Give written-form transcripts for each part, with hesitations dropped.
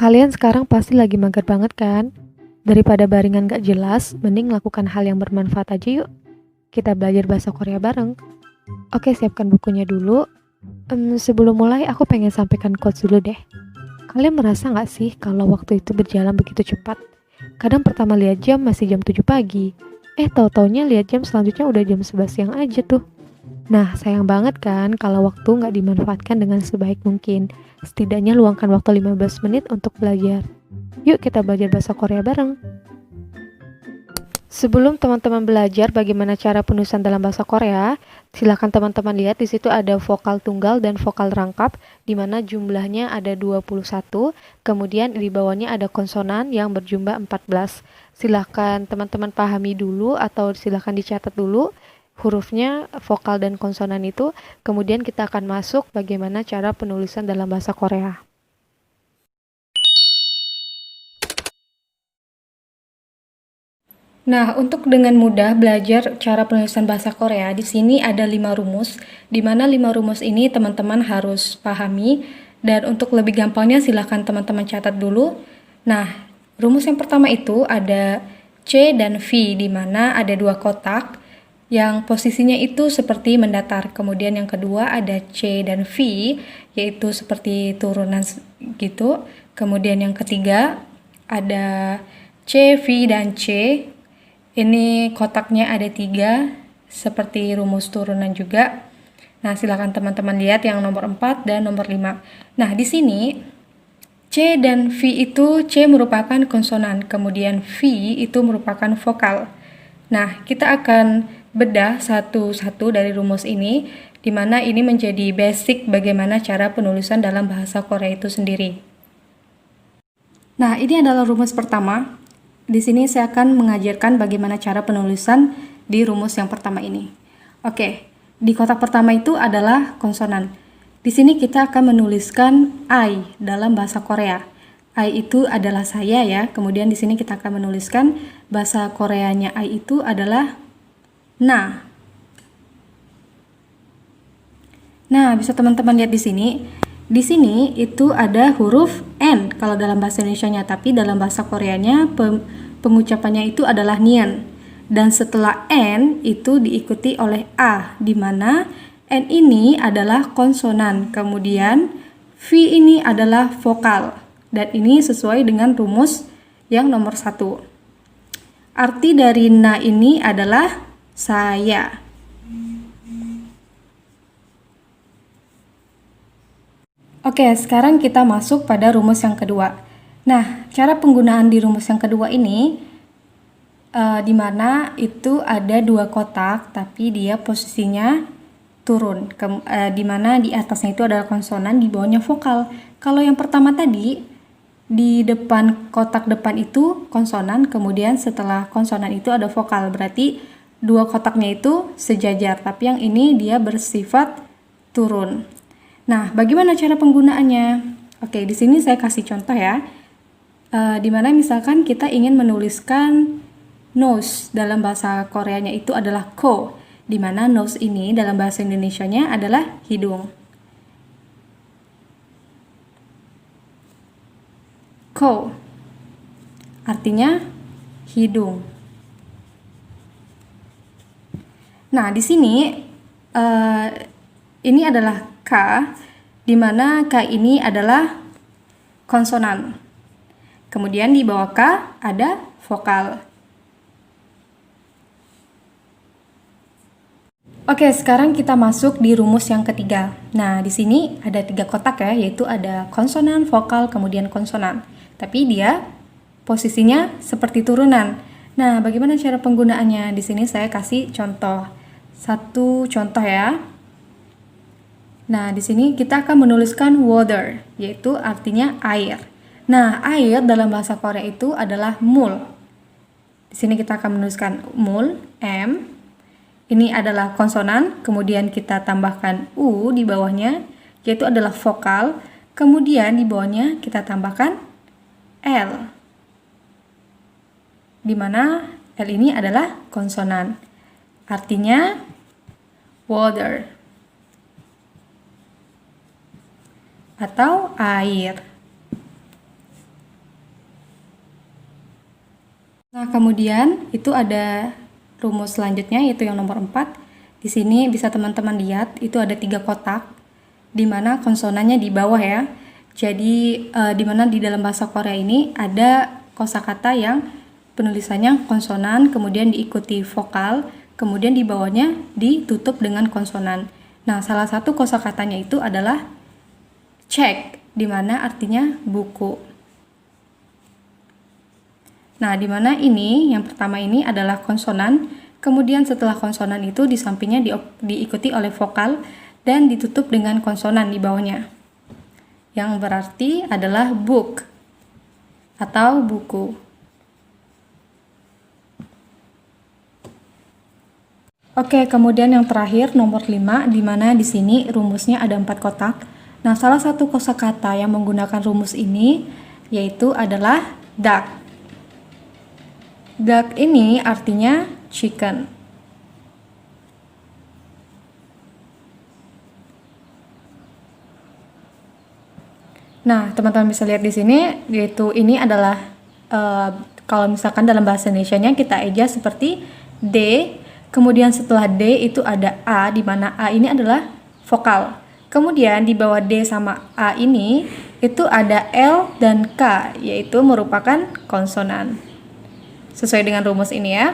Kalian sekarang pasti lagi mager banget kan? Daripada baringan gak jelas, mending lakukan hal yang bermanfaat aja yuk. Kita belajar bahasa Korea bareng. Oke, siapkan bukunya dulu. Sebelum mulai, aku pengen sampaikan quotes dulu deh. Kalian merasa gak sih kalau waktu itu berjalan begitu cepat? Kadang pertama lihat jam masih jam 7 pagi. Tahu-taunya lihat jam selanjutnya udah jam 11 siang aja tuh. Nah, sayang banget kan kalau waktu nggak dimanfaatkan dengan sebaik mungkin. Setidaknya luangkan waktu 15 menit untuk belajar. Yuk kita belajar bahasa Korea bareng. Sebelum teman-teman belajar bagaimana cara penulisan dalam bahasa Korea, silakan teman-teman lihat di situ ada vokal tunggal dan vokal rangkap, di mana jumlahnya ada 21, kemudian di bawahnya ada konsonan yang berjumlah 14. Silakan teman-teman pahami dulu atau silakan dicatat dulu hurufnya, vokal dan konsonan itu, kemudian kita akan masuk bagaimana cara penulisan dalam bahasa Korea. Nah, untuk dengan mudah belajar cara penulisan bahasa Korea, di sini ada 5 rumus, di mana 5 rumus ini teman-teman harus pahami, dan untuk lebih gampangnya silahkan teman-teman catat dulu. Nah, rumus yang pertama itu ada C dan V, di mana ada 2 kotak, yang posisinya itu seperti mendatar. Kemudian yang kedua ada C dan V, yaitu seperti turunan gitu. Kemudian yang ketiga ada C, V, dan C. Ini kotaknya ada 3, seperti rumus turunan juga. Nah, silakan teman-teman lihat yang nomor 4 dan nomor 5. Nah, di sini C dan V itu, C merupakan konsonan, kemudian V itu merupakan vokal. Nah, kita akan bedah satu-satu dari rumus ini, di mana ini menjadi basic bagaimana cara penulisan dalam bahasa Korea itu sendiri. Nah, ini adalah rumus pertama. Di sini saya akan mengajarkan bagaimana cara penulisan di rumus yang pertama ini. Oke, di kotak pertama itu adalah konsonan. Di sini kita akan menuliskan I dalam bahasa Korea. I itu adalah saya ya. Kemudian di sini kita akan menuliskan bahasa Koreanya I itu adalah na. Nah, bisa teman-teman lihat di sini. Di sini itu ada huruf N kalau dalam bahasa Indonesianya, tapi dalam bahasa Koreanya pengucapannya itu adalah nien. Dan setelah N itu diikuti oleh A, di mana N ini adalah konsonan, kemudian V ini adalah vokal. Dan ini sesuai dengan rumus yang nomor 1. Arti dari na ini adalah saya. Oke, sekarang kita masuk pada rumus yang kedua. Nah, cara penggunaan di rumus yang kedua ini, di mana itu ada 2 kotak, tapi dia posisinya turun, di mana di atasnya itu adalah konsonan, di bawahnya vokal. Kalau yang pertama tadi, di depan kotak depan itu konsonan, kemudian setelah konsonan itu ada vokal, berarti 2 kotaknya itu sejajar, tapi yang ini dia bersifat turun. Nah, bagaimana cara penggunaannya? Oke, di sini saya kasih contoh ya. Dimana misalkan kita ingin menuliskan nose dalam bahasa Koreanya itu adalah ko, dimana nose ini dalam bahasa Indonesianya adalah hidung. Ko artinya hidung. Nah, di sini ini adalah K, di mana K ini adalah konsonan. Kemudian di bawah K ada vokal. Oke, sekarang kita masuk di rumus yang ketiga. Nah, di sini ada 3 kotak ya, yaitu ada konsonan, vokal, kemudian konsonan. Tapi dia posisinya seperti turunan. Nah, bagaimana cara penggunaannya? Di sini saya kasih contoh. Satu contoh ya. Nah, di sini kita akan menuliskan water, yaitu artinya air. Nah, air dalam bahasa Korea itu adalah mul. Di sini kita akan menuliskan mul, M. Ini adalah konsonan, kemudian kita tambahkan U di bawahnya, yaitu adalah vokal. Kemudian di bawahnya kita tambahkan L, di mana L ini adalah konsonan. Artinya water atau air. Nah, kemudian itu ada rumus selanjutnya yaitu yang nomor 4. Di sini bisa teman-teman lihat itu ada 3 kotak di mana konsonannya di bawah ya. Jadi di mana di dalam bahasa Korea ini ada kosakata yang penulisannya konsonan, kemudian diikuti vokal, kemudian di bawahnya ditutup dengan konsonan. Nah, salah satu kosakatanya itu adalah cek, di mana artinya buku. Nah, di mana ini yang pertama ini adalah konsonan, kemudian setelah konsonan itu di sampingnya diikuti oleh vokal dan ditutup dengan konsonan di bawahnya. Yang berarti adalah book atau buku. Oke, kemudian yang terakhir nomor 5 di mana di sini rumusnya ada 4 kotak. Nah, salah satu kosakata yang menggunakan rumus ini yaitu adalah duck. Duck ini artinya chicken. Nah, teman-teman bisa lihat di sini yaitu ini adalah kalau misalkan dalam bahasa Indonesianya kita eja seperti D, kemudian setelah D itu ada A, di mana A ini adalah vokal. Kemudian di bawah D sama A ini itu ada L dan K, yaitu merupakan konsonan. Sesuai dengan rumus ini ya.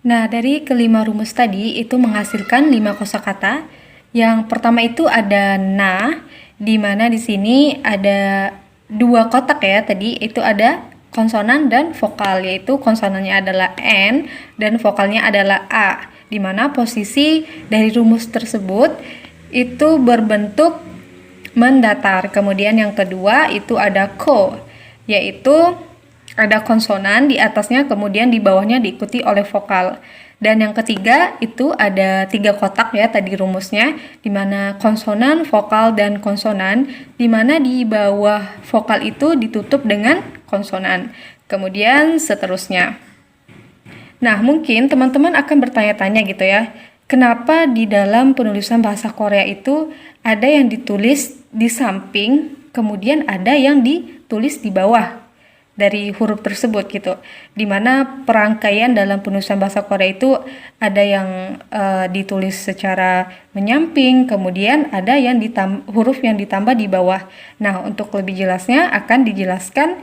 Nah, dari kelima rumus tadi itu menghasilkan 5 kosakata. Yang pertama itu ada na, di mana di sini ada 2 kotak ya. Tadi itu ada konsonan dan vokal, yaitu konsonannya adalah N dan vokalnya adalah A. Di mana posisi dari rumus tersebut itu berbentuk mendatar. Kemudian yang kedua itu ada ko, yaitu ada konsonan di atasnya, kemudian di bawahnya diikuti oleh vokal. Dan yang ketiga itu ada 3 kotak ya tadi rumusnya, di mana konsonan, vokal, dan konsonan, di mana di bawah vokal itu ditutup dengan konsonan. Kemudian seterusnya. Nah, mungkin teman-teman akan bertanya-tanya gitu ya, kenapa di dalam penulisan bahasa Korea itu ada yang ditulis di samping, kemudian ada yang ditulis di bawah dari huruf tersebut gitu, dimana perangkaian dalam penulisan bahasa Korea itu ada yang ditulis secara menyamping, kemudian ada yang huruf yang ditambah di bawah. Nah, untuk lebih jelasnya akan dijelaskan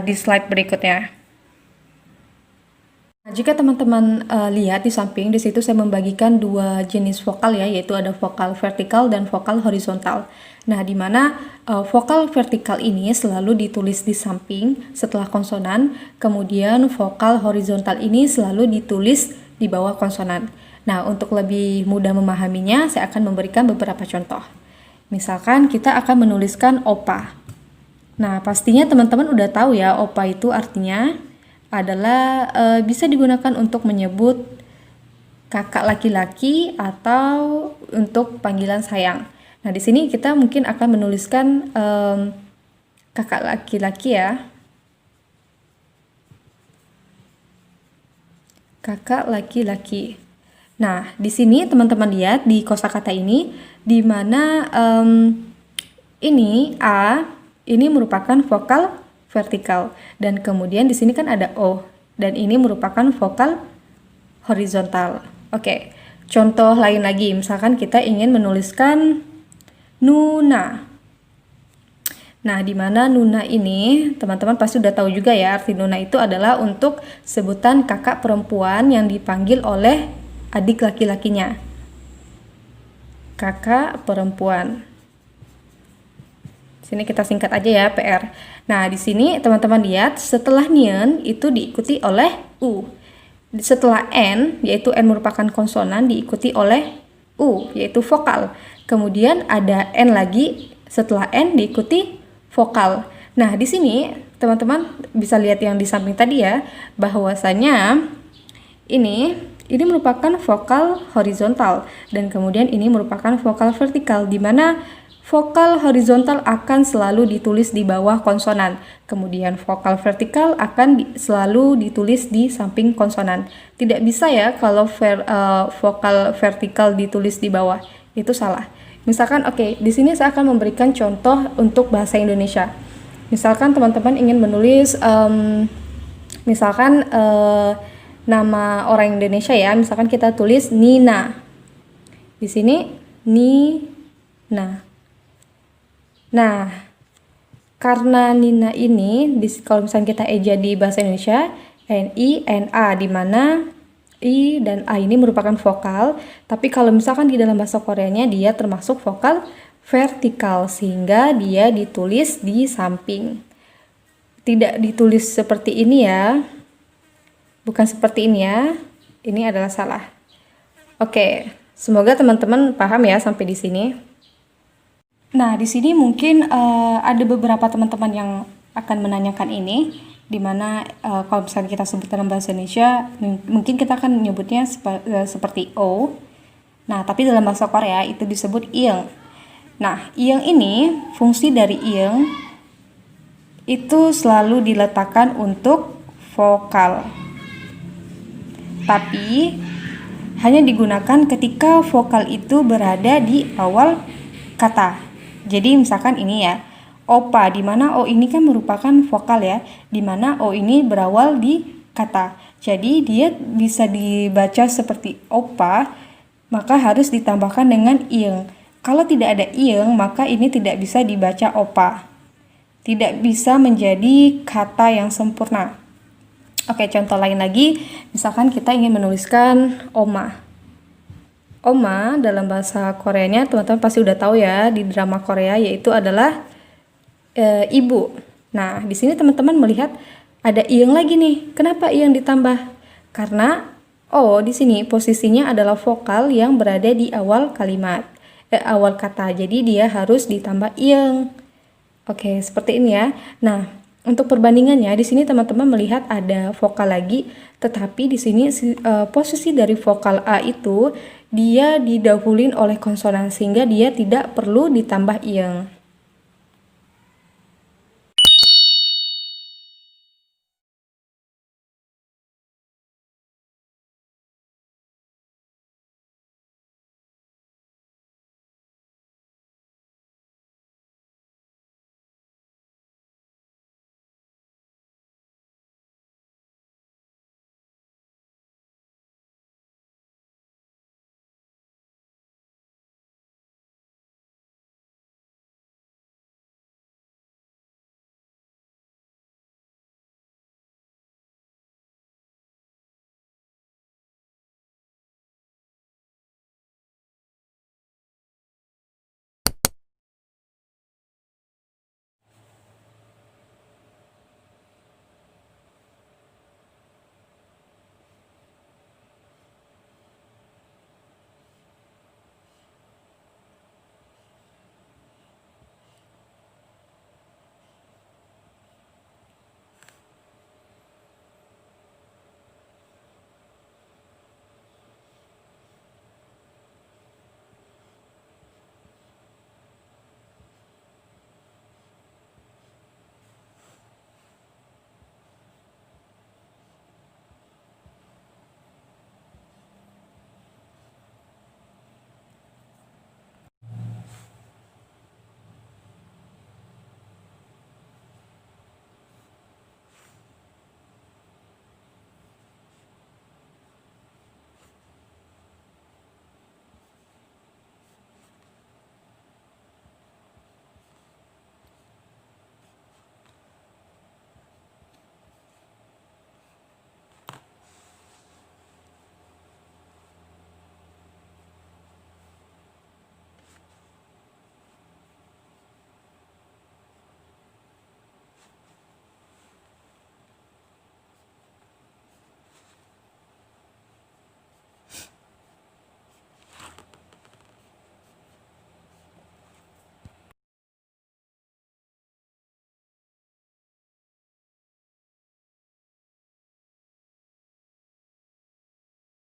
di slide berikutnya. Nah, jika teman-teman lihat di samping, di situ saya membagikan 2 jenis vokal ya, yaitu ada vokal vertikal dan vokal horizontal. Nah, di mana vokal vertikal ini selalu ditulis di samping setelah konsonan, kemudian vokal horizontal ini selalu ditulis di bawah konsonan. Nah, untuk lebih mudah memahaminya, saya akan memberikan beberapa contoh. Misalkan kita akan menuliskan opa. Nah, pastinya teman-teman udah tahu ya, opa itu artinya adalah bisa digunakan untuk menyebut kakak laki-laki atau untuk panggilan sayang. Nah, di sini kita mungkin akan menuliskan kakak laki-laki ya. Kakak laki-laki. Nah, di sini teman-teman lihat di kosakata ini, di mana ini A, ini merupakan vokal vertikal, dan kemudian di sini kan ada O, dan ini merupakan vokal horizontal. Oke, contoh lain lagi, misalkan kita ingin menuliskan Nuna. Nah, di mana Nuna ini teman-teman pasti udah tahu juga ya, arti Nuna itu adalah untuk sebutan kakak perempuan yang dipanggil oleh adik laki-lakinya. Kakak perempuan. Sini kita singkat aja ya, PR. Nah, di sini teman-teman lihat setelah nien itu diikuti oleh u. Setelah n, yaitu n merupakan konsonan, diikuti oleh u, yaitu vokal. Kemudian ada n lagi, setelah n diikuti vokal. Nah, di sini teman-teman bisa lihat yang di samping tadi ya, bahwasanya ini merupakan vokal horizontal dan kemudian ini merupakan vokal vertikal, di mana vokal horizontal akan selalu ditulis di bawah konsonan, kemudian vokal vertikal akan selalu ditulis di samping konsonan. Tidak bisa ya kalau vokal vertikal ditulis di bawah, itu salah. Misalkan, oke, di sini saya akan memberikan contoh untuk bahasa Indonesia. Misalkan teman-teman ingin menulis misalkan nama orang Indonesia ya, misalkan kita tulis Nina. Di sini Nina. Nah, karena Nina ini kalau misalnya kita eja di bahasa Indonesia N-I-N-A, di mana I dan A ini merupakan vokal, tapi kalau misalkan di dalam bahasa Koreanya dia termasuk vokal vertikal, sehingga dia ditulis di samping. Tidak ditulis seperti ini ya. Bukan seperti ini ya. Ini adalah salah. Oke, semoga teman-teman paham ya sampai di sini. Nah, di sini mungkin ada beberapa teman-teman yang akan menanyakan ini, dimana kalau misalnya kita sebut dalam bahasa Indonesia, mungkin kita akan menyebutnya seperti O. Nah, tapi dalam bahasa Korea itu disebut ieng. Nah, ieng ini, fungsi dari ieng itu selalu diletakkan untuk vokal. Tapi hanya digunakan ketika vokal itu berada di awal kata. Jadi misalkan ini ya, opa, di mana O ini kan merupakan vokal ya, di mana O ini berawal di kata. Jadi dia bisa dibaca seperti opa, maka harus ditambahkan dengan ieng. Kalau tidak ada ieng, maka ini tidak bisa dibaca opa. Tidak bisa menjadi kata yang sempurna. Oke, contoh lain lagi, misalkan kita ingin menuliskan oma. Oma dalam bahasa Koreanya teman-teman pasti udah tahu ya, di drama Korea, yaitu adalah ibu. Nah, di sini teman-teman melihat ada ieng lagi nih. Kenapa ieng ditambah? Karena O di sini posisinya adalah vokal yang berada di awal kalimat, awal kata. Jadi dia harus ditambah ieng. Oke, seperti ini ya. Nah, untuk perbandingannya di sini teman-teman melihat ada vokal lagi, tetapi di sini posisi dari vokal A itu dia didahuluin oleh konsonan, sehingga dia tidak perlu ditambah ieng.